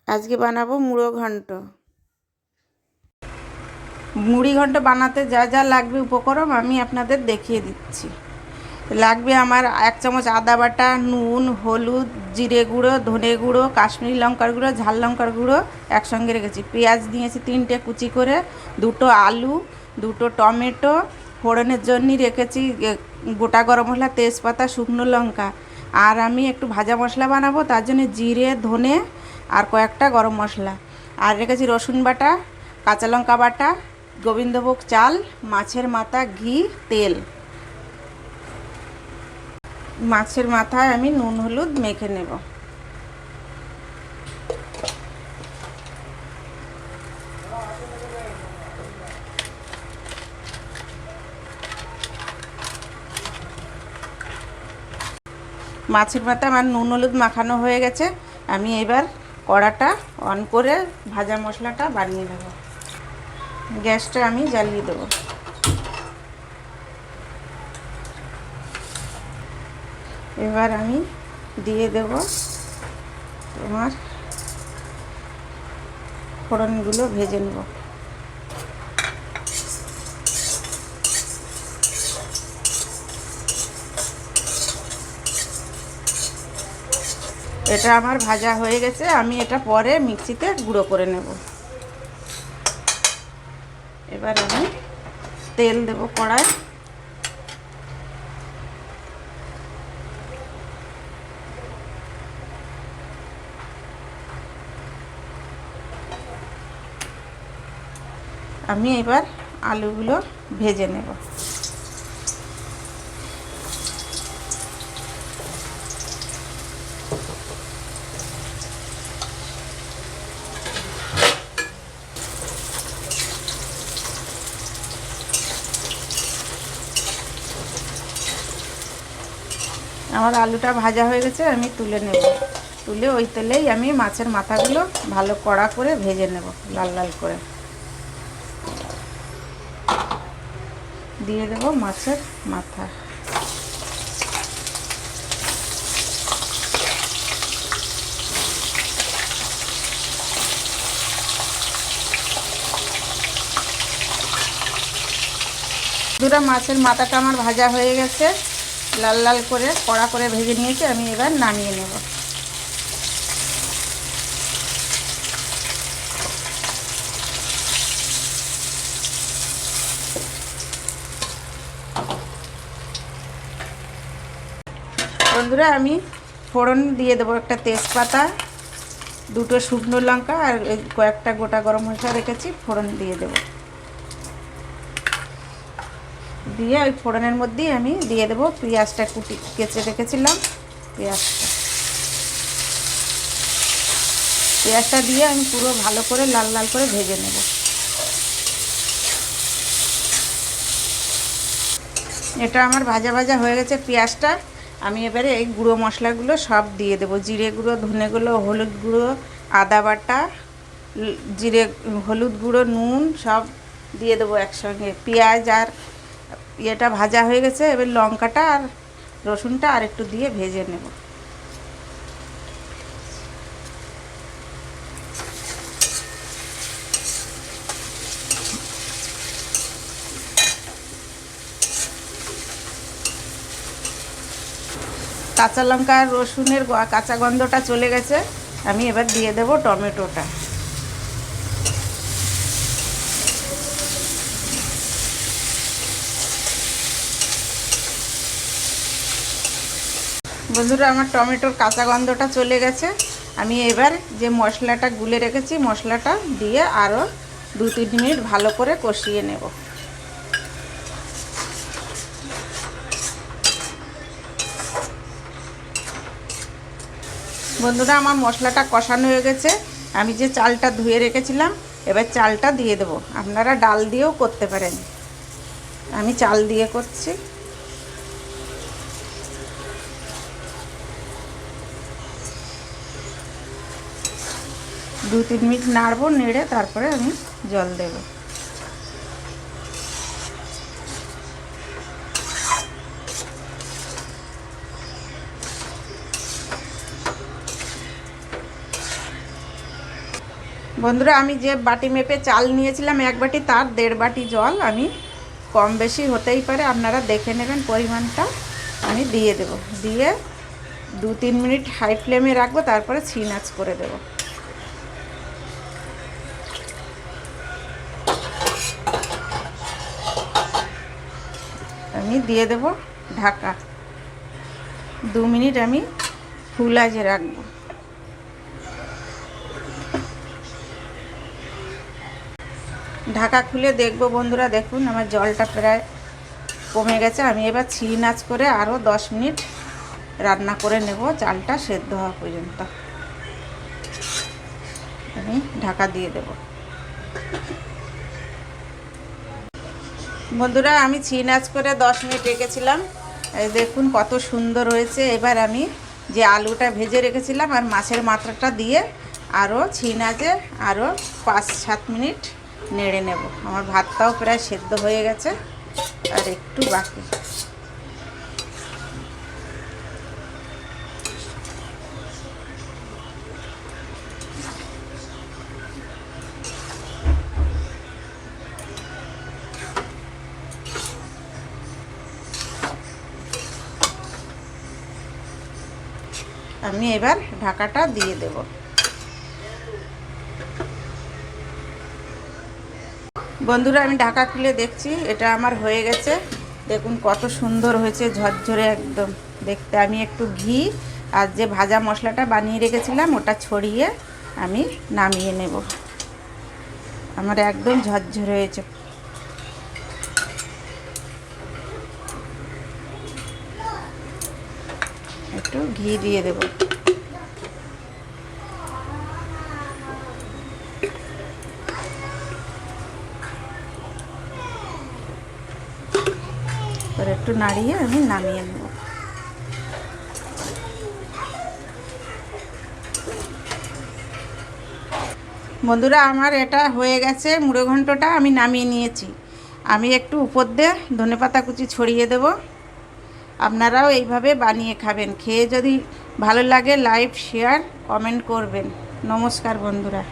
আজকে বানাবো মুড়ো ঘন্ট। মুড়ি ঘন্ট বানাতে যা যা লাগবে উপকরণ আমি আপনাদের দেখিয়ে দিচ্ছি। লাগবে আমার 1 চামচ আদা বাটা, নুন, হলুদ, জিরে গুঁড়ো, ধনে গুঁড়ো, কাশ্মীরি লঙ্কার গুঁড়ো, ঝাল লঙ্কার গুঁড়ো একসঙ্গে রেখেছি। পেঁয়াজ নিয়েছি 3টে কুচি করে, 2টো আলু, 2টো টমেটো, ফোড়নের জন্য রেখেছি গোটা গরম মশলা, তেজপাতা, শুকনো লঙ্কা। আর আমি একটু ভাজা মশলা বানাবো, তার জন্য জিরে, ধনে আর কয়েকটা গরম মশলা। আর রেখেছি রসুন বাটা, কাঁচা লঙ্কা বাটা, গোবিন্দভোগ চাল, মাছের মাথা, ঘি, তেল। মাছের মাথায় আমি নুন হলুদ মেখে নেব। মাছের মাথা আমার নুন হলুদ মাখানো হয়ে গেছে। আমি এবার কড়াটা অন করে ভাজা মশলাটা বানিয়ে নেব। গ্যাসটা আমি জ্বালিয়ে দেব। এবার আমি দিয়ে দেব তোমার ফোড়নগুলো ভেজে নেব। এটা আমার ভাজা হয়ে গেছে, আমি এটা পরে মিক্সিতে গুঁড়ো করে নেব। এবার আমি তেল দেব কড়ায়। আমি এবার আলুগুলো ভেজে নেব। আমার আলুটা ভাজা হয়ে গেছে, আমি তুলে নেব। তুলে ওই তেলেই আমি মাছের মাথাগুলো ভালো কড়া করে ভেজে নেব, লাল লাল করে। দিয়ে দেব মাছের মাথা। দুটো মাছের মাথাটা আমার ভাজা হয়ে গেছে, লাল লাল করে কড়া করে ভেজে নিয়েছি। আমি এবার নামিয়ে নেব। বন্ধুরা, আমি ফোড়ন দিয়ে দেবো একটা তেজপাতা, 2টো শুকনো লঙ্কা আর কয়েকটা গোটা গরম মশলা রেখেছি, ফোড়ন দিয়ে দেব। দিয়ে ওই ফোড়নের মধ্যেই আমি দিয়ে দেবো পেঁয়াজটা কেচে রেখেছিলাম। পেঁয়াজটা দিয়ে আমি পুরো ভালো করে লাল লাল করে ভেজে নেব। এটা আমার ভাজা ভাজা হয়ে গেছে পেঁয়াজটা। আমি এবারে এই গুঁড়ো মশলাগুলো সব দিয়ে দেবো। জিরে গুঁড়ো, ধনে গুঁড়ো, হলুদ গুঁড়ো, আদা বাটা, জিরে, হলুদ গুঁড়ো, নুন সব দিয়ে দেবো একসঙ্গে। পেঁয়াজ আর এটা ভাজা হয়ে গেছে, এবার লঙ্কাটা আর রসুনটা আর একটু দিয়ে ভেজে নেব। কাঁচা লঙ্কা আর রসুনের কাঁচা গন্ধটা চলে গেছে, আমি এবার দিয়ে দেব টমেটোটা। বন্ধুরা, আমার টমেটোর কাঁচা গন্ধটা চলে গেছে। আমি এবার যে মশলাটা গুলে রেখেছি মশলাটা দিয়ে আরও 2-3 মিনিট ভালো করে কষিয়ে নেব। বন্ধুরা, আমার মশলাটা কষানো হয়ে গেছে। আমি যে চালটা ধুয়ে রেখেছিলাম এবার চালটা দিয়ে দেবো। আপনারা ডাল দিয়েও করতে পারেন, আমি চাল দিয়ে করছি। দু 3 মিনিট নাড়বো, নেড়ে তারপরে আমি জল দেব। বন্ধুরা আমি যে বাটি মেপে চাল নিয়েছিলাম 1 বাটি, তার 1.5 বাটি জল আমি, কম বেশি হতেই পারে, আপনারা দেখে নেবেন পরিমাণটা। আমি দিয়ে দেব, দিয়ে 2-3 মিনিট হাই ফ্লেমে রাখবো, তারপরে ছিন আঁচ করে দেব। আমি দিয়ে দেব ঢাকা, 2 মিনিট আমি ফুল আঁচে রাখবো। ঢাকা খুলে দেখবো বন্ধুরা, দেখুন আমার জলটা প্রায় কমে গেছে। আমি এবার ছিন আঁচ করে আরও 10 মিনিট রান্না করে নেব, চালটা সেদ্ধ হওয়া পর্যন্ত। আমি ঢাকা দিয়ে দেব। বন্ধুরা আমি ছিন আঁচ করে 10 মিনিট রেখেছিলাম, এই দেখুন কত সুন্দর হয়েছে। এবার আমি যে আলুটা ভেজে রেখেছিলাম আর মাছের মাথাটা দিয়ে আরও ছিন আঁচে আরও 5-7 মিনিট নেড়ে নেব। আমার ভাতটাও প্রায় সেদ্ধ হয়ে গেছে, আর একটু বাকি। আমি এবার ঢাকাটা দিয়ে দেব। বন্ধুরা আমি ঢাকা খুলে দেখছি, এটা আমার হয়ে গেছে। দেখুন কত সুন্দর হয়েছে, ঝরঝরে একদম দেখতে। আমি একটু ঘি আর যে ভাজা মশলাটা বানিয়ে রেখেছিলাম ওটা ছড়িয়ে আমি নামিয়ে নেব। আমার একদম ঝরঝরে হয়েছে। একটু ঘি দিয়ে দেব। এবার একটু নাড়িয়ে আমি নামিয়ে নেব। বন্ধুরা আমার এটা হয়ে গেছে, মুড়ো ঘন্টটা আমি নামিয়ে নিয়েছি। আমি একটু উপর দিয়ে ধনেপাতা কুচি ছড়িয়ে দেব। আপনারাও এইভাবে বানিয়ে খাবেন। খেয়ে যদি ভালো লাগে লাইক, শেয়ার, কমেন্ট করবেন। নমস্কার বন্ধুরা।